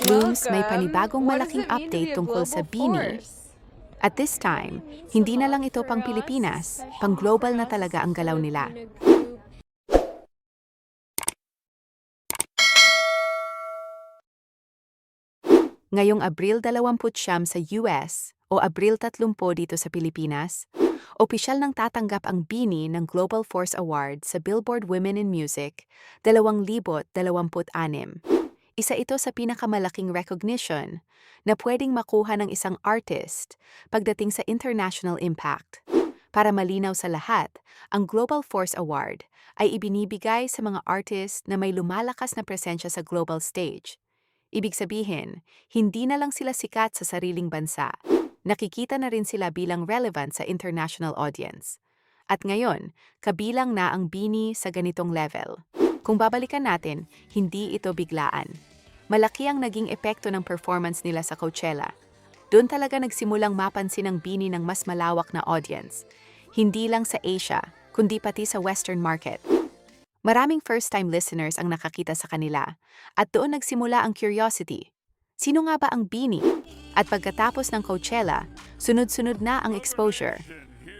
Blooms, may panibagong malaking update tungkol sa BINI. At this time, hindi na lang ito pang Pilipinas, pang global na talaga ang galaw nila. Ngayong Abril 29 sa US o Abril 30 dito sa Pilipinas, opisyal nang tatanggap ang BINI ng Global Force Award sa Billboard Women in Music 2026. Isa ito sa pinakamalaking recognition na pwedeng makuha ng isang artist pagdating sa international impact. Para malinaw sa lahat, ang Global Force Award ay ibinibigay sa mga artist na may lumalakas na presensya sa global stage. Ibig sabihin, hindi na lang sila sikat sa sariling bansa. Nakikita na rin sila bilang relevant sa international audience. At ngayon, kabilang na ang BINI sa ganitong level. Kung babalikan natin, hindi ito biglaan. Malaki ang naging epekto ng performance nila sa Coachella. Doon talaga nagsimulang mapansin ang BINI ng mas malawak na audience. Hindi lang sa Asia, kundi pati sa Western market. Maraming first-time listeners ang nakakita sa kanila, at doon nagsimula ang curiosity. Sino nga ba ang BINI? At pagkatapos ng Coachella, sunod-sunod na ang exposure.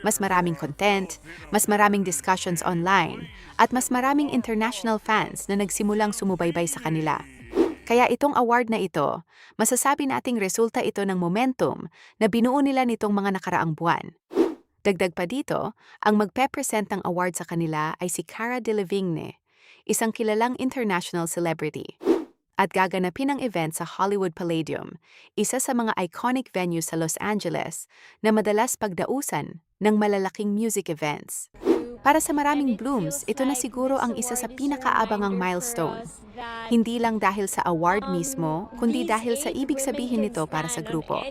Mas maraming content, mas maraming discussions online, at mas maraming international fans na nagsimulang sumubaybay sa kanila. Kaya itong award na ito, masasabi nating resulta ito ng momentum na binuo nila nitong mga nakaraang buwan. Dagdag pa dito, ang magpe-present ng award sa kanila ay si Cara Delevingne, isang kilalang international celebrity. At gaganapin ang event sa Hollywood Palladium, isa sa mga iconic venues sa Los Angeles na madalas pagdausan ng malalaking music events. Para sa maraming Blooms, ito na siguro ang isa sa pinakaabangang milestone. Hindi lang dahil sa award mismo, kundi dahil sa ibig sabihin nito para sa grupo.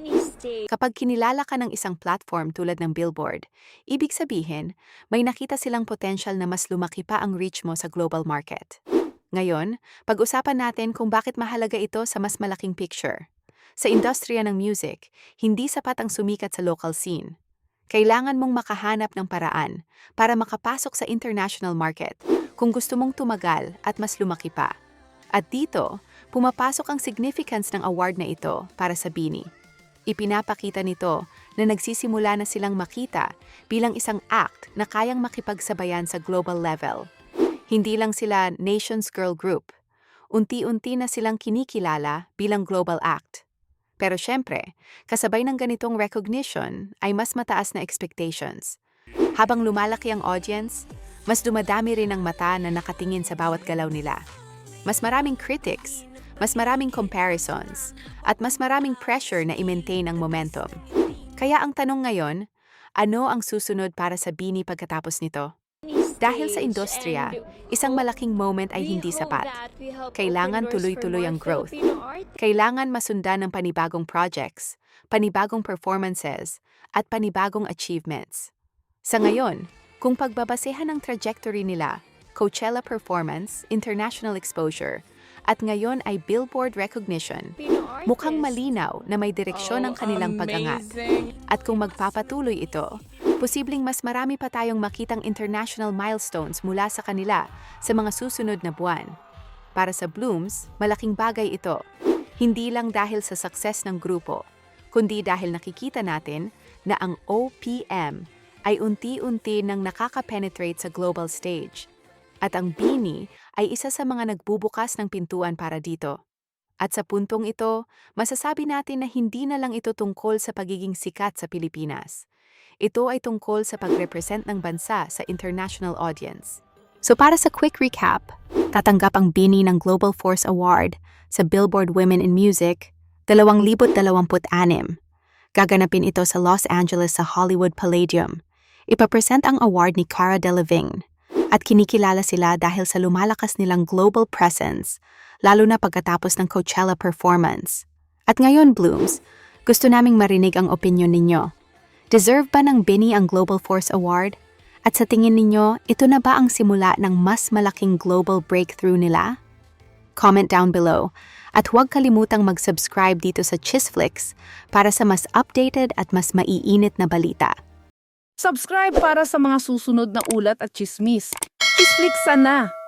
Kapag kinilala ka ng isang platform tulad ng Billboard, ibig sabihin, may nakita silang potential na mas lumaki pa ang reach mo sa global market. Ngayon, pag-usapan natin kung bakit mahalaga ito sa mas malaking picture. Sa industriya ng music, hindi sapat ang sumikat sa local scene. Kailangan mong makahanap ng paraan para makapasok sa international market kung gusto mong tumagal at mas lumaki pa. At dito, pumapasok ang significance ng award na ito para sa BINI. Ipinapakita nito na nagsisimula na silang makita bilang isang act na kayang makipagsabayan sa global level. Hindi lang sila Nations Girl Group. Unti-unti na silang kinikilala bilang global act. Pero syempre, kasabay ng ganitong recognition ay mas mataas na expectations. Habang lumalaki ang audience, mas dumadami rin ang mata na nakatingin sa bawat galaw nila. Mas maraming critics, mas maraming comparisons, at mas maraming pressure na i-maintain ang momentum. Kaya ang tanong ngayon, ano ang susunod para sa BINI pagkatapos nito? Dahil sa industriya, isang malaking moment ay hindi sapat. Kailangan tuloy-tuloy ang growth. Kailangan masundan ng panibagong projects, panibagong performances, at panibagong achievements. Sa ngayon, kung pagbabasehan ang trajectory nila, Coachella performance, international exposure, at ngayon ay Billboard recognition, mukhang malinaw na may direksyon ang kanilang pag-angat. At kung magpapatuloy ito, posibleng mas marami pa tayong makitang international milestones mula sa kanila sa mga susunod na buwan. Para sa Blooms, malaking bagay ito. Hindi lang dahil sa success ng grupo, kundi dahil nakikita natin na ang OPM ay unti-unti nang nakaka-penetrate sa global stage. At ang BINI ay isa sa mga nagbubukas ng pintuan para dito. At sa puntong ito, masasabi natin na hindi na lang ito tungkol sa pagiging sikat sa Pilipinas. Ito ay tungkol sa pag-represent ng bansa sa international audience. So para sa quick recap, tatanggap ang BINI ng Global Force Award sa Billboard Women in Music 2026. Gaganapin ito sa Los Angeles sa Hollywood Palladium. Ipapresent ang award ni Cara Delevingne at kinikilala sila dahil sa lumalakas nilang global presence, lalo na pagkatapos ng Coachella performance. At ngayon, Blooms, gusto naming marinig ang opinyon ninyo. Deserve ba ng BINI ang Global Force Award? At sa tingin ninyo, ito na ba ang simula ng mas malaking global breakthrough nila? Comment down below. At huwag kalimutang mag-subscribe dito sa Chisflix para sa mas updated at mas maiinit na balita. Subscribe para sa mga susunod na ulat at chismis. Chisflix sana!